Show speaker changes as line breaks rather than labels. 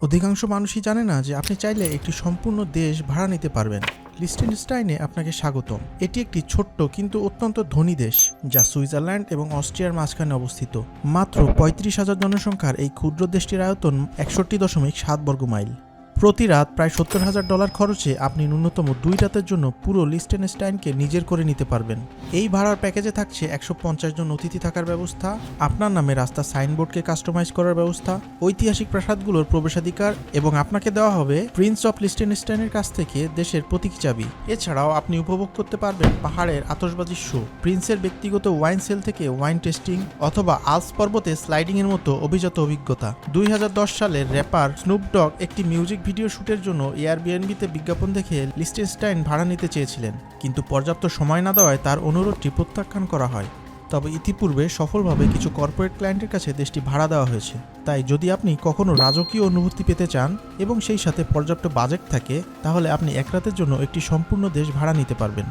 অধিকাংশ মানুষই জানে না যে আপনি চাইলে একটি সম্পূর্ণ দেশ ভাড়া নিতে পারবেন। লিechtenstein-এ আপনাকে স্বাগতম। এটি একটি ছোট্ট কিন্তু অত্যন্ত ধনী দেশ, যা সুইজারল্যান্ড এবং অস্ট্রিয়ার মাঝখানে অবস্থিত। মাত্র ৩৫,০০০ জনসংখ্যার এই ক্ষুদ্র দেশটির আয়তন ৬১.৭ বর্গ মাইল। প্রতি রাত প্রায় $৭০,০০০ খরচে আপনি ন্যূনতম ২ রাতের জন্য পুরো লিechtenstein-কে নিজের করে নিতে পারবেন। এই ভাড়ার প্যাকেজে থাকছে ১৫০ জন অতিথি থাকার ব্যবস্থা, আপনার নামে রাস্তার সাইনবোর্ডকে কাস্টমাইজ করার ব্যবস্থা, ঐতিহাসিক প্রাসাদগুলোর প্রবেশাধিকার এবং আপনাকে দেওয়া হবে প্রিন্স অফ লিechtenstein-এর কাছ থেকে দেশের প্রতীকী চাবি। এছাড়াও আপনি উপভোগ করতে পারবেন পাহাড়ের আতশবাজির শো, প্রিন্সের ব্যক্তিগত ওয়াইন সেল থেকে ওয়াইন টেস্টিং, অথবা আলস পর্বতে স্লাইডিংয়ের মতো অভিজাত অভিজ্ঞতা। ২০১০ সালের র্যাপার স্নুপ ডগ একটি মিউজিক ভিডিও শুটের জন্য এয়ারবিএনবিতে বিজ্ঞাপন দেখে লিechtenstein ভাড়া নিতে চেয়েছিলেন, কিন্তু পর্যাপ্ত সময় না দেওয়ায় তার অনুরোধটি প্রত্যাখ্যান করা হয়। তবে ইতিপূর্বে সফলভাবে কিছু কর্পোরেট ক্লায়েন্টের কাছে দেশটি ভাড়া দেওয়া হয়েছে। তাই যদি আপনি কখনো রাজকীয় অনুভূতি পেতে চান এবং সেই সাথে পর্যাপ্ত বাজেট থাকে, তাহলে আপনি এক রাতের জন্য একটি সম্পূর্ণ দেশ ভাড়া নিতে পারবেন।